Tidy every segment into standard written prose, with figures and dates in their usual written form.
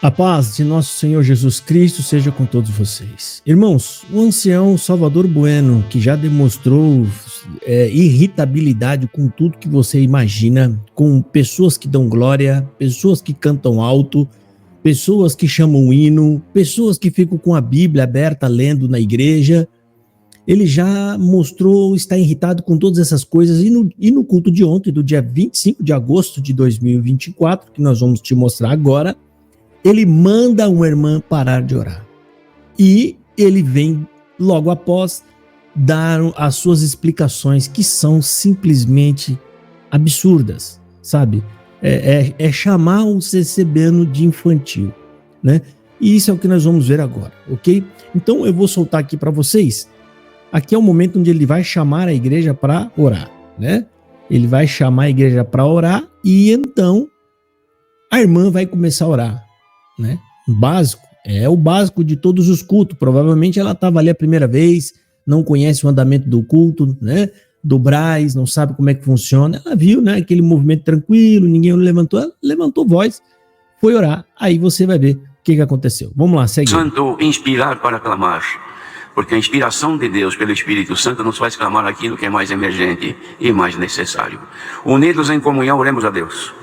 A paz de nosso Senhor Jesus Cristo seja com todos vocês. Irmãos, o ancião Salvador Bueno, que já demonstrou irritabilidade com tudo que você imagina, com pessoas que dão glória, pessoas que cantam alto, pessoas que chamam hino, pessoas que ficam com a Bíblia aberta lendo na igreja. Ele já mostrou estar irritado com todas essas coisas e no culto de ontem, do dia 25 de agosto de 2024, que nós vamos te mostrar agora, ele manda uma irmã parar de orar. E ele vem logo após dar as suas explicações, que são simplesmente absurdas, sabe? É chamar o CCBano de infantil, né? E isso é o que nós vamos ver agora, ok? Então eu vou soltar aqui para vocês. Aqui é o momento onde ele vai chamar a igreja para orar, né? Ele vai chamar a igreja para orar e então a irmã vai começar a orar, né? Básico, é o básico de todos os cultos. Provavelmente ela estava ali a primeira vez, não conhece o andamento do culto, né? Do Braz, não sabe como é que funciona. Ela viu, né? Aquele movimento tranquilo, ninguém levantou, ela levantou voz, foi orar. Aí você vai ver o que aconteceu. Vamos lá, segue. Santo, inspirar para clamar, porque a inspiração de Deus pelo Espírito Santo nos faz clamar aquilo que é mais emergente e mais necessário. Unidos em comunhão, oremos a Deus.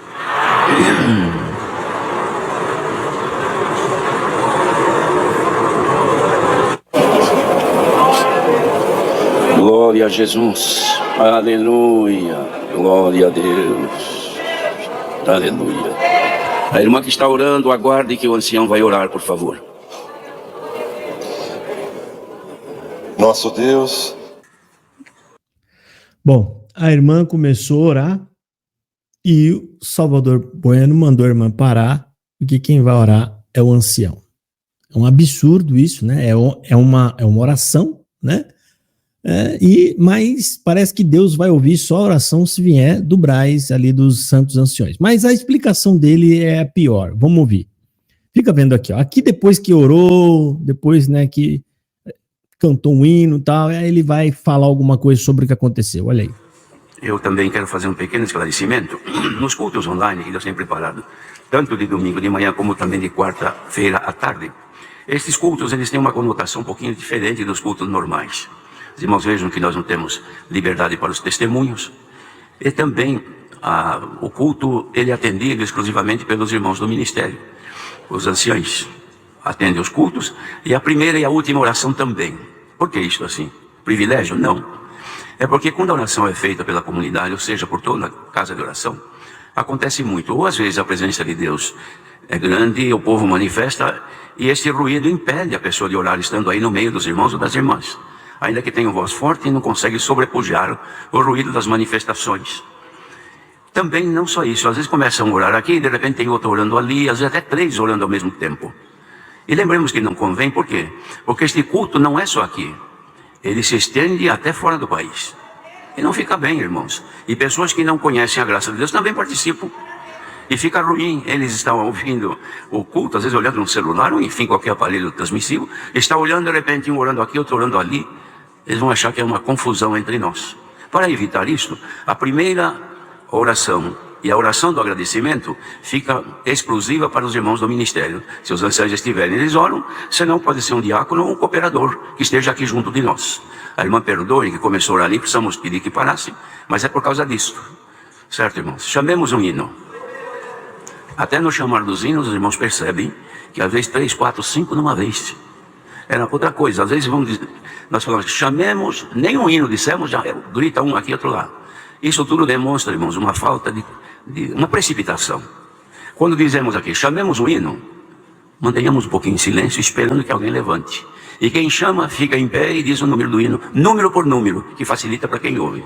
Glória a Jesus, aleluia, glória a Deus, aleluia. A irmã que está orando, aguarde que o ancião vai orar, por favor. Nosso Deus. Bom, a irmã começou a orar e o Salvador Bueno mandou a irmã parar, porque quem vai orar é o ancião. É um absurdo isso, né? É uma oração, né? Mas parece que Deus vai ouvir só a oração se vier do Braz, ali dos santos anciões. Mas a explicação dele é a pior. Vamos ouvir. Fica vendo aqui, ó. Aqui depois que orou, depois, né, que cantou um hino e tal, aí ele vai falar alguma coisa sobre o que aconteceu. Olha aí. Eu também quero fazer um pequeno esclarecimento. Nos cultos online que Deus tem preparado, tanto de domingo de manhã como também de quarta-feira à tarde, esses cultos eles têm uma conotação um pouquinho diferente dos cultos normais. Os irmãos vejam que nós não temos liberdade para os testemunhos. E também o culto ele é atendido exclusivamente pelos irmãos do ministério. Os anciãos atendem os cultos e a primeira e a última oração também. Por que isso assim? Privilégio? Não. É porque quando a oração é feita pela comunidade, ou seja, por toda a casa de oração, acontece muito. Ou às vezes a presença de Deus é grande, o povo manifesta e esse ruído impede a pessoa de orar estando aí no meio dos irmãos ou das irmãs. Ainda que tenha voz forte, não consegue sobrepujar o ruído das manifestações. Também não só isso, às vezes começam a orar aqui, de repente tem outro orando ali, às vezes até 3 orando ao mesmo tempo. E lembremos que não convém, por quê? Porque este culto não é só aqui, ele se estende até fora do país. E não fica bem, irmãos. E pessoas que não conhecem a graça de Deus também participam. E fica ruim, eles estão ouvindo o culto, às vezes olhando no celular, ou enfim, qualquer aparelho transmissivo, está olhando, de repente, um orando aqui, outro orando ali. Eles vão achar que é uma confusão entre nós. Para evitar isso, a primeira oração e a oração do agradecimento fica exclusiva para os irmãos do ministério. Se os anciãos estiverem, eles oram, senão pode ser um diácono ou um cooperador que esteja aqui junto de nós. A irmã perdoe que começou a orar ali, precisamos pedir que parasse, mas é por causa disso. Certo, irmãos? Chamemos um hino. Até no chamar dos hinos, os irmãos percebem que às vezes 3, 4, 5 numa vez. Era outra coisa, às vezes vamos dizer, nós falamos, chamemos, nem um hino dissemos, já grita um aqui, outro lá. Isso tudo demonstra, irmãos, uma falta de uma precipitação. Quando dizemos aqui, chamemos um hino, mantenhamos um pouquinho em silêncio, esperando que alguém levante. E quem chama, fica em pé e diz o número do hino, número por número, que facilita para quem ouve.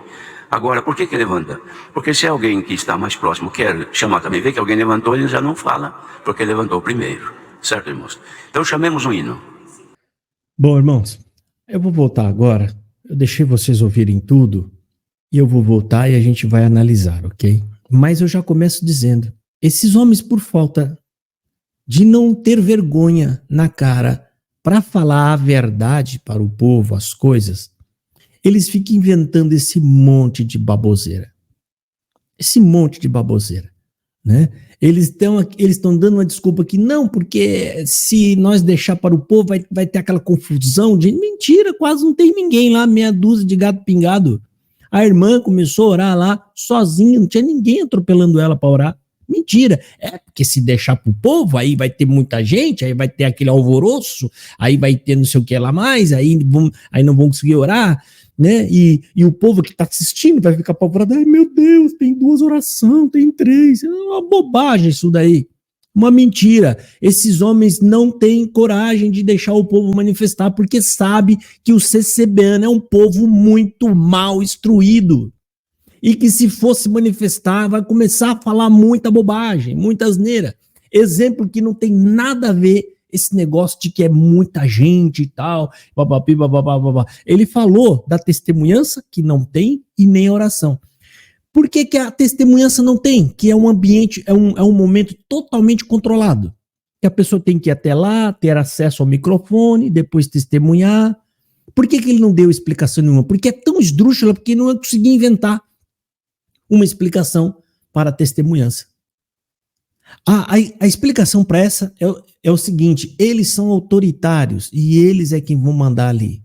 Agora, por que levanta? Porque se alguém que está mais próximo quer chamar também, vê que alguém levantou, ele já não fala, porque levantou primeiro. Certo, irmãos? Então chamemos um hino. Bom, irmãos, eu vou voltar agora. Eu deixei vocês ouvirem tudo e eu vou voltar e a gente vai analisar, ok? Mas eu já começo dizendo, esses homens, por falta de não ter vergonha na cara para falar a verdade para o povo, as coisas, eles ficam inventando esse monte de baboseira. Esse monte de baboseira, né? Eles estão dando uma desculpa que não, porque se nós deixar para o povo vai ter aquela confusão de mentira, quase não tem ninguém lá, meia dúzia de gato pingado. A irmã começou a orar lá sozinha, não tinha ninguém atropelando ela para orar. Mentira. É porque se deixar para o povo, aí vai ter muita gente, aí vai ter aquele alvoroço, aí vai ter não sei o que lá mais, aí não vão conseguir orar, né? E o povo que está assistindo vai ficar apavorado. Ai, meu Deus, tem 2 orações, tem 3. É uma bobagem isso daí. Uma mentira. Esses homens não têm coragem de deixar o povo manifestar, porque sabe que o CCBano é um povo muito mal instruído. E que se fosse manifestar, vai começar a falar muita bobagem, muita asneira. Exemplo que não tem nada a ver esse negócio de que é muita gente e tal, babapi, bababá. Ele falou da testemunhança, que não tem, e nem oração. Por que a testemunhança não tem? Que é um ambiente, é um momento totalmente controlado. Que a pessoa tem que ir até lá, ter acesso ao microfone, depois testemunhar. Por que ele não deu explicação nenhuma? Porque é tão esdrúxula, porque não conseguia inventar uma explicação para a testemunhança. A explicação para essa é o seguinte: eles são autoritários e eles é quem vão mandar ali.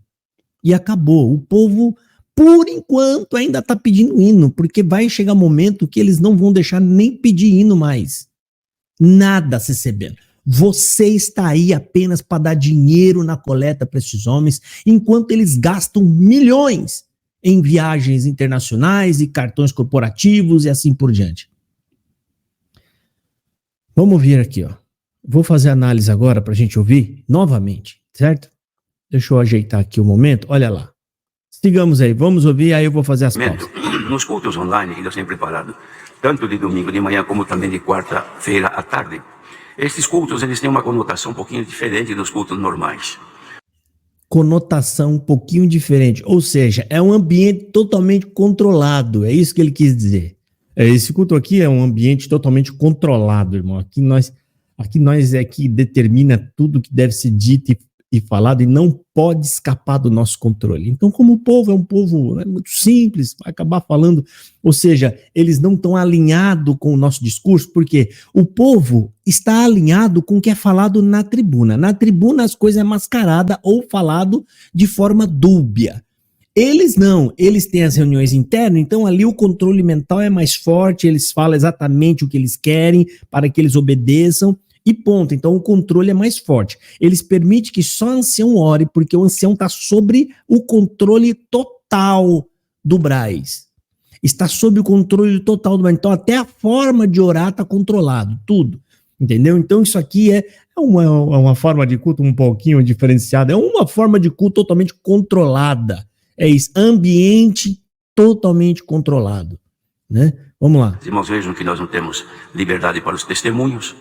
E acabou. O povo, por enquanto, ainda está pedindo hino, porque vai chegar um momento que eles não vão deixar nem pedir hino mais. Nada, CCBano. Você está aí apenas para dar dinheiro na coleta para esses homens, enquanto eles gastam milhões em viagens internacionais e cartões corporativos e assim por diante. Vamos vir aqui, ó. Vou fazer a análise agora para a gente ouvir novamente, certo? Deixa eu ajeitar aqui o momento. Olha lá. Sigamos aí, vamos ouvir, aí eu vou fazer as pausas. Nos cultos online que Deus tem preparado, tanto de domingo de manhã como também de quarta-feira à tarde, esses cultos eles têm uma conotação um pouquinho diferente dos cultos normais. Conotação um pouquinho diferente, ou seja, é um ambiente totalmente controlado, é isso que ele quis dizer. Esse culto aqui é um ambiente totalmente controlado, irmão. Aqui nós é que determina tudo que deve ser dito e falado e não pode escapar do nosso controle. Então, como o povo é um povo muito simples, vai acabar falando, ou seja, eles não estão alinhados com o nosso discurso, porque o povo está alinhado com o que é falado na tribuna. Na tribuna as coisas é mascarada ou falado de forma dúbia. Eles não, eles têm as reuniões internas, então ali o controle mental é mais forte, eles falam exatamente o que eles querem para que eles obedeçam e ponto. Então o controle é mais forte. Eles permitem que só o ancião ore, porque o ancião está sobre o controle total do Braz. Está sob o controle total do Braz. Então até a forma de orar está controlado, tudo. Entendeu? Então isso aqui é uma forma de culto um pouquinho diferenciada, é uma forma de culto totalmente controlada. É isso, ambiente totalmente controlado, né? Vamos lá. Os irmãos vejam que nós não temos liberdade para os testemunhos.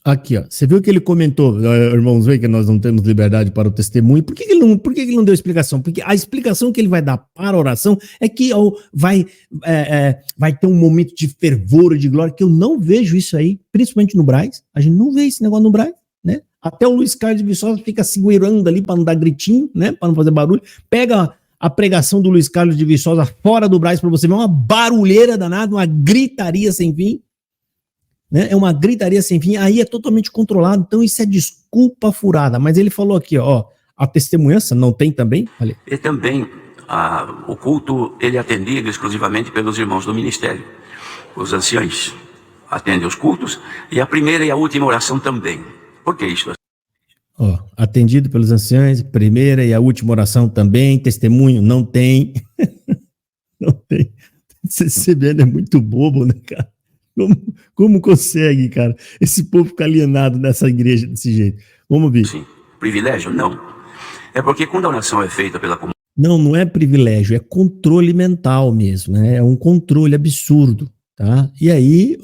Aqui, ó, você viu que ele comentou, irmãos, veem que nós não temos liberdade para o testemunho. Por que ele não deu explicação? Porque a explicação que ele vai dar para a oração é que vai ter um momento de fervor e de glória, que eu não vejo isso aí, principalmente no Braz. A gente não vê esse negócio no Braz, né? Até o Luiz Carlos de Viçosa fica segurando ali para não dar gritinho, né? Para não fazer barulho. Pega a pregação do Luiz Carlos de Viçosa fora do Braz para você ver, uma barulheira danada, uma gritaria sem fim, né? É uma gritaria sem fim, aí é totalmente controlado, então isso é desculpa furada. Mas ele falou aqui, ó, a testemunhança não tem também? Olha. E também o culto, ele é atendido exclusivamente pelos irmãos do ministério. Os anciãos atendem os cultos, e a primeira e a última oração também. Por que isso? Ó, atendido pelos anciãos, primeira e a última oração também, testemunho não tem. Não tem. CCBN é muito bobo, né, cara? Como consegue, cara, esse povo ficar alienado nessa igreja desse jeito? Vamos ver. Sim, privilégio? Não. É porque quando a oração é feita pela comunidade... Não é privilégio, é controle mental mesmo, né? É um controle absurdo. Tá? E aí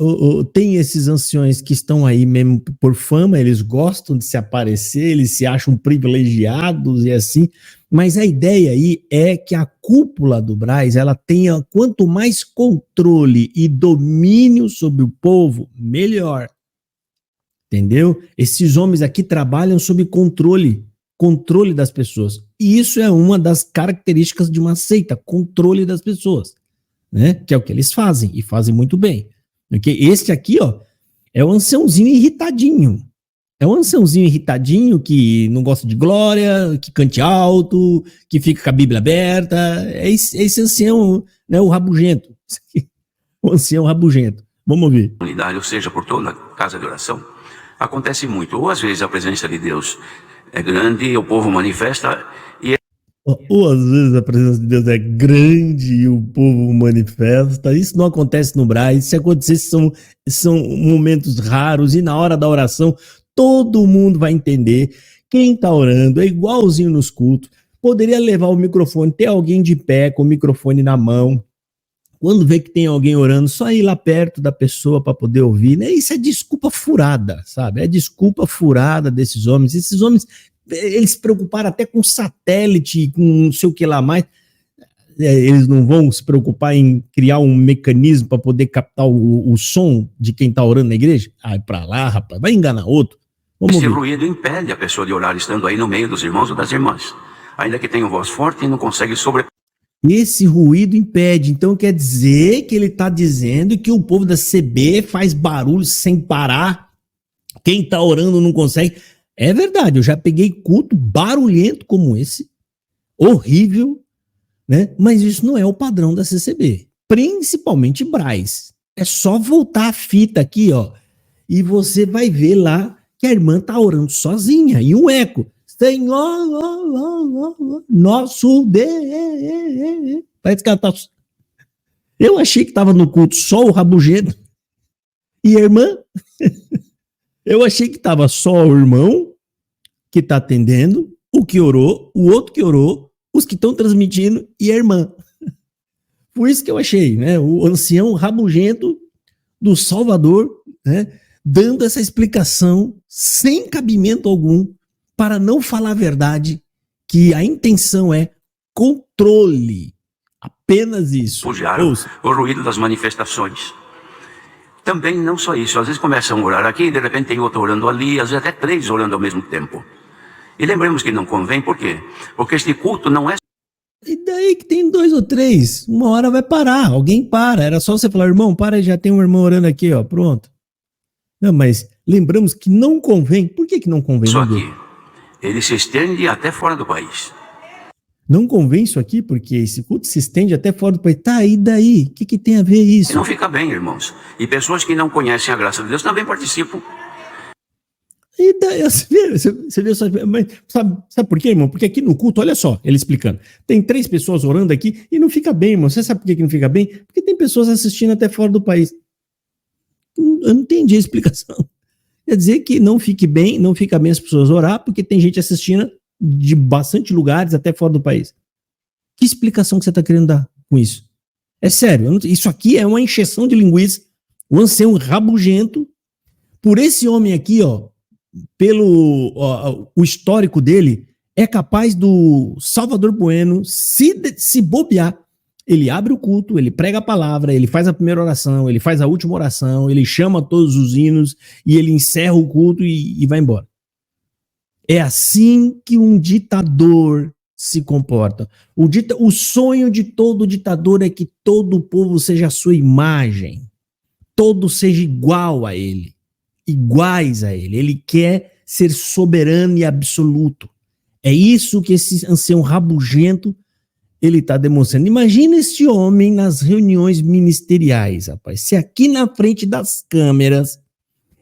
tem esses anciões que estão aí mesmo por fama, eles gostam de se aparecer, eles se acham privilegiados e assim, mas a ideia aí é que a cúpula do Braz, ela tenha quanto mais controle e domínio sobre o povo, melhor. Entendeu? Esses homens aqui trabalham sob controle das pessoas. E isso é uma das características de uma seita, controle das pessoas. Né? Que é o que eles fazem, e fazem muito bem. Okay? Este aqui, ó, É um anciãozinho irritadinho. É um anciãozinho irritadinho que não gosta de glória, que cante alto, que fica com a Bíblia aberta. É esse ancião, né, o rabugento. O ancião rabugento. Vamos ouvir. Comunidade, ou seja, por toda a casa de oração, acontece muito. Ou às vezes a presença de Deus é grande, o povo manifesta e Ou às vezes a presença de Deus é grande e o povo manifesta. Isso não acontece no Braz. Se acontecesse, são momentos raros. E na hora da oração, todo mundo vai entender. Quem está orando é igualzinho nos cultos. Poderia levar o microfone, ter alguém de pé com o microfone na mão. Quando vê que tem alguém orando, só ir lá perto da pessoa para poder ouvir, né? Isso é desculpa furada, sabe? É desculpa furada desses homens. Esses homens, eles se preocuparam até com satélite, com não sei o que lá mais. Eles não vão se preocupar em criar um mecanismo para poder captar o som de quem está orando na igreja? Ah, para lá, rapaz, vai enganar outro. Vamos esse ouvir. ruído impede a pessoa de orar estando aí no meio dos irmãos ou das irmãs. Ainda que tenha voz forte, não consegue Esse ruído impede. Então quer dizer que ele está dizendo que o povo da CB faz barulho sem parar. Quem está orando não consegue. É verdade, eu já peguei culto barulhento como esse. Horrível, né? Mas isso não é o padrão da CCB. Principalmente Braz. É só voltar a fita aqui, ó. E você vai ver lá que a irmã está orando sozinha. E um eco. Senhor, nosso Deus. Parece que ela tá... Eu achei que estava no culto só o rabugento e a irmã. Eu achei que estava só o irmão que está atendendo, o que orou, o outro que orou, os que estão transmitindo e a irmã. Foi isso que eu achei, né? O ancião rabugento do Salvador, né? Dando essa explicação sem cabimento algum, para não falar a verdade, que a intenção é controle. Apenas isso. o ruído das manifestações. Também não só isso, às vezes começam a orar aqui, de repente tem outro orando ali, às vezes até 3 orando ao mesmo tempo. E lembremos que não convém, por quê? Porque este culto não é... E daí que tem 2 ou 3, uma hora vai parar, alguém para. Era só você falar, irmão, para, já tem um irmão orando aqui, ó, pronto. Não, mas lembramos que não convém. Por que não convém? Só aqui. Ele se estende até fora do país. Não convém isso aqui, porque esse culto se estende até fora do país. Tá, e daí? O que tem a ver isso? E não fica bem, irmãos. E pessoas que não conhecem a graça de Deus também participam. E daí, você vê só, mas sabe por quê, irmão? Porque aqui no culto, olha só, ele explicando. Tem 3 pessoas orando aqui e não fica bem, irmão. Você sabe por que não fica bem? Porque tem pessoas assistindo até fora do país. Eu não entendi a explicação. Quer dizer que não fica bem as pessoas orar, porque tem gente assistindo de bastante lugares, até fora do país. Que explicação que você está querendo dar com isso? É sério, isso aqui é uma encheção de linguiça, o ancião rabugento, por esse homem aqui, ó, pelo o histórico dele, é capaz do Salvador Bueno se bobear. Ele abre o culto, ele prega a palavra, ele faz a primeira oração, ele faz a última oração, ele chama todos os hinos e ele encerra o culto e vai embora. É assim que um ditador se comporta. O sonho de todo ditador é que todo o povo seja a sua imagem, todo seja igual a ele, iguais a ele. Ele quer ser soberano e absoluto. É isso que esse ancião rabugento ele está demonstrando. Imagina esse homem nas reuniões ministeriais, rapaz. Se aqui na frente das câmeras,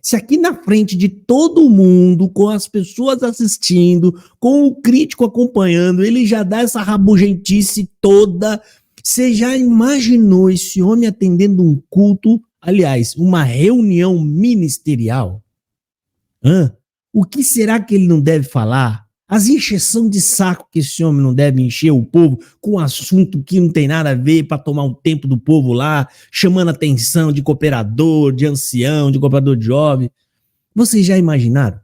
se aqui na frente de todo mundo, com as pessoas assistindo, com o crítico acompanhando, ele já dá essa rabugentice toda. Você já imaginou esse homem atendendo um culto, aliás, uma reunião ministerial? O que será que ele não deve falar? As encheção de saco que esse homem não deve encher o povo com um assunto que não tem nada a ver para tomar um tempo do povo lá, chamando a atenção de cooperador, de ancião, de cooperador de jovem. Vocês já imaginaram?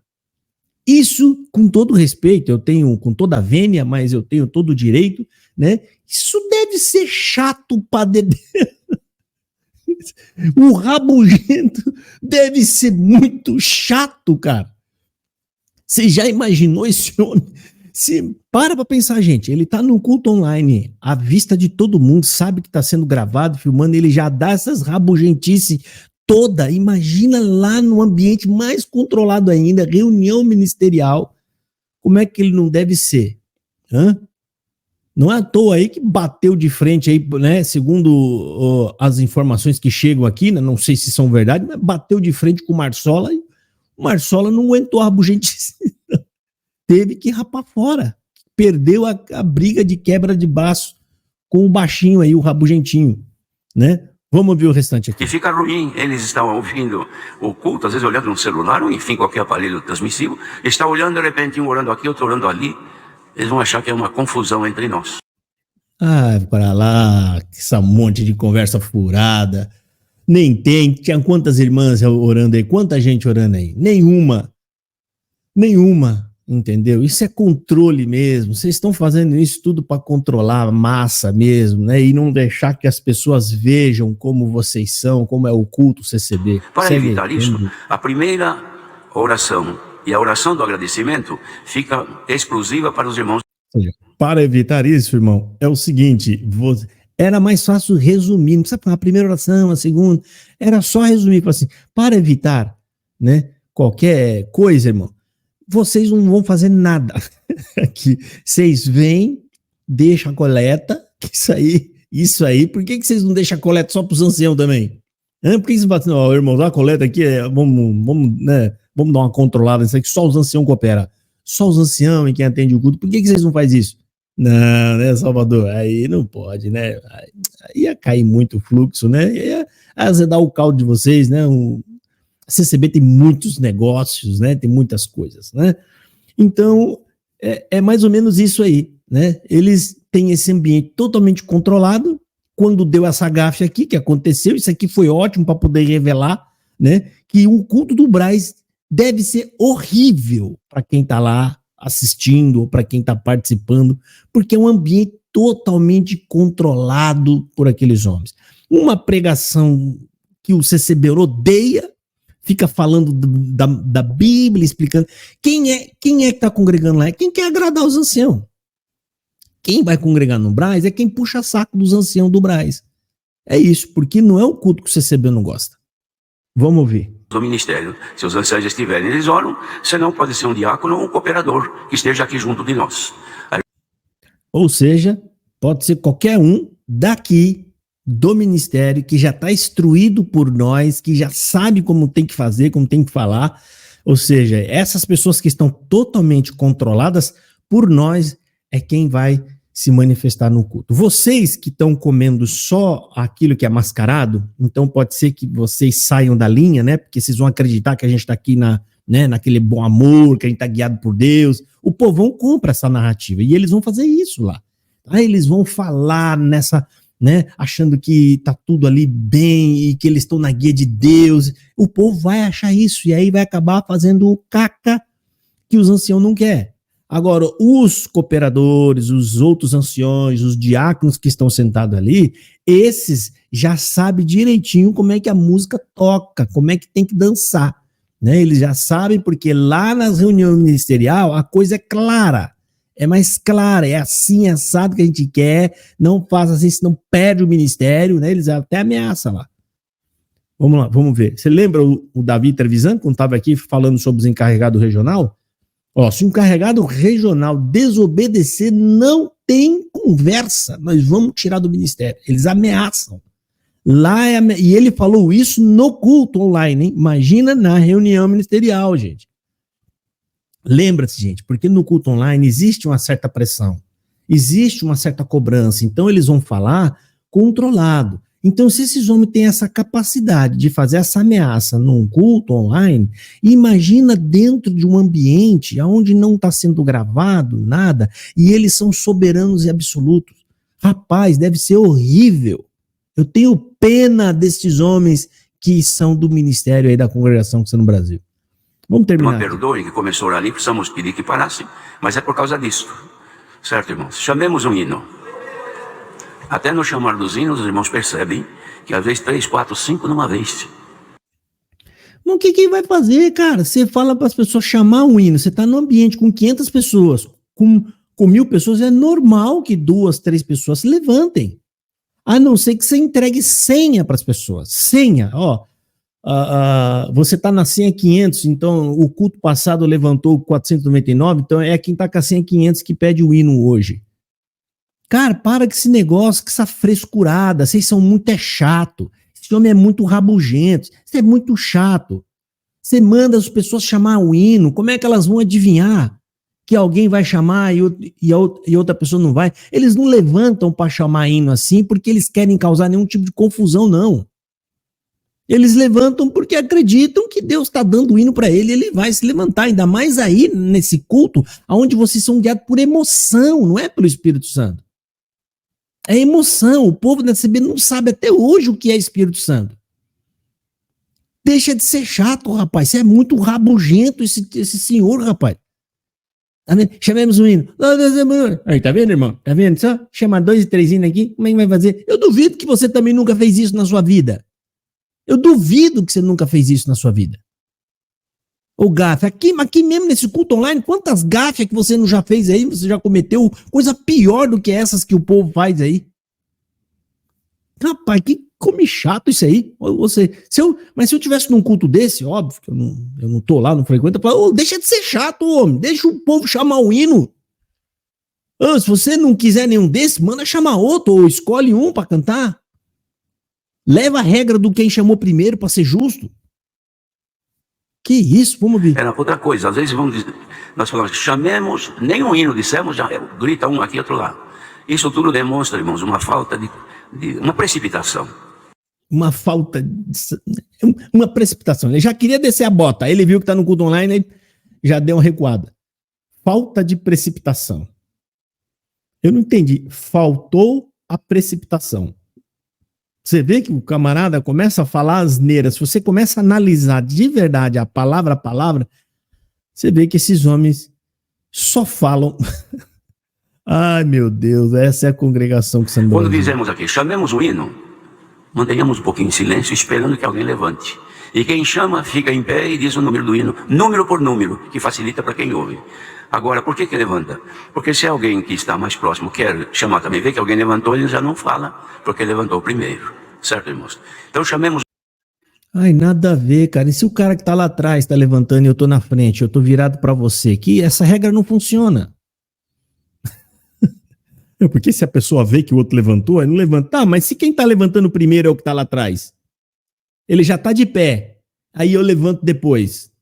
Isso, com todo respeito, eu tenho com toda a vênia, mas eu tenho todo o direito, né? Isso deve ser chato para dedéu. O rabugento deve ser muito chato, cara. Você já imaginou esse homem? Para pensar, gente. Ele tá no culto online, à vista de todo mundo, sabe que tá sendo gravado, filmando, ele já dá essas rabugentices toda. Imagina lá no ambiente mais controlado ainda, reunião ministerial, como é que ele não deve ser? Não é à toa aí que bateu de frente aí, né? Segundo as informações que chegam aqui, né, não sei se são verdade, mas bateu de frente com o Marsola e o Marsola não aguentou a rabugentice. Teve que rapar fora. Perdeu a briga de quebra de braço com o baixinho aí, o rabugentinho, né? Vamos ver o restante aqui. E fica ruim, eles estão ouvindo o culto, às vezes olhando no celular, ou enfim, qualquer aparelho transmissivo, está olhando, de repente, um orando aqui, outro orando ali, eles vão achar que é uma confusão entre nós. Ah, para lá, essa monte de conversa furada. Nem tem. Tinha quantas irmãs orando aí? Quanta gente orando aí? Nenhuma. Entendeu? Isso é controle mesmo. Vocês estão fazendo isso tudo para controlar a massa mesmo, né? E não deixar que as pessoas vejam como vocês são, como é o culto CCB. Para evitar isso, a primeira oração e a oração do agradecimento fica exclusiva para os irmãos. Para evitar isso, irmão, é o seguinte, era mais fácil resumir, não precisa falar a primeira oração, a segunda, era só resumir, assim, para evitar, né, qualquer coisa, irmão, vocês não vão fazer nada aqui, vocês vêm, deixam a coleta, isso aí, por que vocês não deixam a coleta só para os anciãos também? Por que vocês batem, irmão, dá a coleta aqui, vamos dar uma controlada nisso aqui, só os anciãos cooperam. Só os anciãos e quem atende o culto, por que vocês não fazem isso? Não, né, Salvador? Aí não pode, né? Aí ia cair muito o fluxo, né? Ia azedar o caldo de vocês, né? A CCB tem muitos negócios, né? Tem muitas coisas, né? Então, é mais ou menos isso aí, né? Eles têm esse ambiente totalmente controlado. Quando deu essa gafe aqui, que aconteceu, isso aqui foi ótimo para poder revelar, né? Que o culto do Braz deve ser horrível para quem está lá assistindo ou para quem está participando, porque é um ambiente totalmente controlado por aqueles homens. Uma pregação que o CCB odeia, fica falando da Bíblia, explicando. Quem é que está congregando lá? É quem quer agradar os anciãos. Quem vai congregar no Braz é quem puxa saco dos anciãos do Braz. É isso, porque não é o culto que o CCB não gosta. Vamos ouvir. Do ministério, se os anciãos estiverem, eles oram, senão pode ser um diácono ou um cooperador que esteja aqui junto de nós. Ou seja, pode ser qualquer um daqui do ministério que já está instruído por nós, que já sabe como tem que fazer, como tem que falar. Ou seja, essas pessoas que estão totalmente controladas por nós é quem vai se manifestar no culto. Vocês que estão comendo só aquilo que é mascarado, então pode ser que vocês saiam da linha, né? Porque vocês vão acreditar que a gente está aqui naquele bom amor, que a gente está guiado por Deus. O povão compra essa narrativa e eles vão fazer isso lá. Aí eles vão falar nessa, né? Achando que tá tudo ali bem e que eles estão na guia de Deus. O povo vai achar isso e aí vai acabar fazendo o caca que os anciãos não querem. Agora, os cooperadores, os outros anciões, os diáconos que estão sentados ali, esses já sabem direitinho como é que a música toca, como é que tem que dançar, né? Eles já sabem porque lá nas reuniões ministerial a coisa é clara, é mais clara, é assim, assado que a gente quer, não faça assim, senão perde o ministério, né? Eles até ameaçam lá. Vamos lá, vamos ver. Você lembra o Davi Trevisan, quando estava aqui falando sobre os encarregados regional? Se um encarregado regional desobedecer, não tem conversa. Nós vamos tirar do ministério. Eles ameaçam. E ele falou isso no culto online, hein? Imagina na reunião ministerial, gente. Lembra-se, gente, porque no culto online existe uma certa pressão, existe uma certa cobrança. Então eles vão falar controlado. Então, se esses homens têm essa capacidade de fazer essa ameaça num culto online, imagina dentro de um ambiente onde não está sendo gravado nada e eles são soberanos e absolutos. Rapaz, deve ser horrível. Eu tenho pena desses homens que são do ministério aí da congregação que está no Brasil. Vamos terminar. Uma perdoe que começou ali, precisamos pedir que parasse, mas é por causa disso. Certo, irmãos? Chamemos um hino. Até no chamar dos hinos, os irmãos percebem que às vezes 3, 4, 5 numa vez. Mas o que vai fazer, cara? Você fala para as pessoas chamar um hino, você está no ambiente com 500 pessoas, com 1.000 pessoas, é normal que 2, 3 pessoas se levantem. A não ser que você entregue senha para as pessoas. Senha, você está na senha 500, então o culto passado levantou 499, então é quem está com a senha 500 que pede o hino hoje. Cara, para com esse negócio, com essa frescurada, vocês são muito chato. Esse homem é muito rabugento, isso é muito chato. Você manda as pessoas chamar o hino, como é que elas vão adivinhar que alguém vai chamar e outra pessoa não vai? Eles não levantam para chamar hino assim porque eles querem causar nenhum tipo de confusão, não. Eles levantam porque acreditam que Deus está dando o hino para ele vai se levantar, ainda mais aí nesse culto, onde vocês são guiados por emoção, não é pelo Espírito Santo. É emoção, o povo da CB não sabe até hoje o que é Espírito Santo. Deixa de ser chato, rapaz, você é muito rabugento esse senhor, rapaz. Tá vendo? Chamemos o hino. Aí, tá vendo, irmão? Tá vendo só? Chama 2 e 3 hinos aqui, como é que vai fazer? Eu duvido que você também nunca fez isso na sua vida. Eu duvido que você nunca fez isso na sua vida. Ô gafe, aqui mesmo nesse culto online, quantas gafes que você não já fez aí, você já cometeu coisa pior do que essas que o povo faz aí. Rapaz, que come chato isso aí. Mas se eu tivesse num culto desse, óbvio que eu não tô lá, não frequento, eu falo, deixa de ser chato, homem, deixa o povo chamar o hino. Se você não quiser nenhum desses, manda chamar outro, ou escolhe um para cantar. Leva a regra do quem chamou primeiro para ser justo. Que isso, vamos ver. Era outra coisa, às vezes vamos dizer, nós falamos, chamemos, nem um hino dissemos, já grita um aqui, outro lá. Isso tudo demonstra, irmãos, uma falta de uma precipitação. Uma precipitação. Ele já queria descer a bota, aí ele viu que está no culto online, aí já deu uma recuada. Falta de precipitação. Eu não entendi. Faltou a precipitação. Você vê que o camarada começa a falar asneiras. Se você começa a analisar de verdade a palavra, você vê que esses homens só falam. Ai, meu Deus, essa é a congregação que você não. Quando dizemos aqui, chamemos o hino, mantenhamos um pouquinho em silêncio, esperando que alguém levante. E quem chama fica em pé e diz o número do hino, número por número, que facilita para quem ouve. Agora, por que levanta? Porque se alguém que está mais próximo quer chamar também, vê que alguém levantou, ele já não fala, porque levantou primeiro. Certo, irmãos? Então chamemos... Ai, nada a ver, cara. E se o cara que tá lá atrás tá levantando e eu tô na frente, eu tô virado para você, que essa regra não funciona. Porque se a pessoa vê que o outro levantou, aí não levanta. Tá, mas se quem tá levantando primeiro é o que tá lá atrás? Ele já tá de pé. Aí eu levanto depois.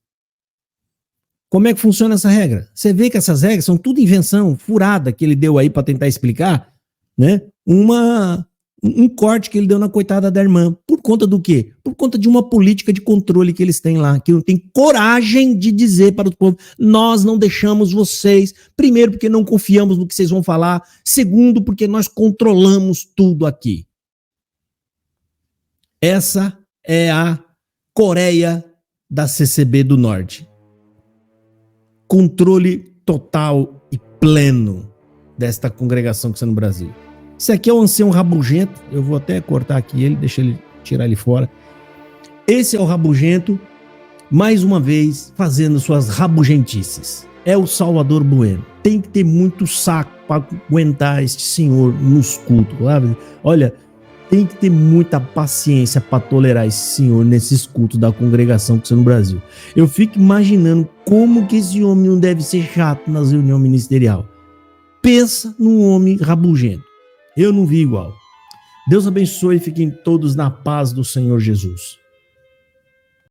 Como é que funciona essa regra? Você vê que essas regras são tudo invenção, furada que ele deu aí para tentar explicar, né? Um corte que ele deu na coitada da irmã. Por conta do quê? Por conta de uma política de controle que eles têm lá, que não tem coragem de dizer para o povo, nós não deixamos vocês, primeiro porque não confiamos no que vocês vão falar, segundo porque nós controlamos tudo aqui. Essa é a Coreia da CCB do Norte. Controle total e pleno desta congregação que está no Brasil. Esse aqui é o ancião rabugento, eu vou até cortar aqui ele, deixa ele tirar ele fora. Esse é o rabugento, mais uma vez, fazendo suas rabugentices. É o Salvador Bueno. Tem que ter muito saco para aguentar este senhor nos cultos. Sabe? Olha, tem que ter muita paciência para tolerar esse senhor nesses cultos da congregação que está no Brasil. Eu fico imaginando como que esse homem não deve ser chato nas reuniões ministeriais. Pensa num homem rabugento. Eu não vi igual. Deus abençoe e fiquem todos na paz do Senhor Jesus.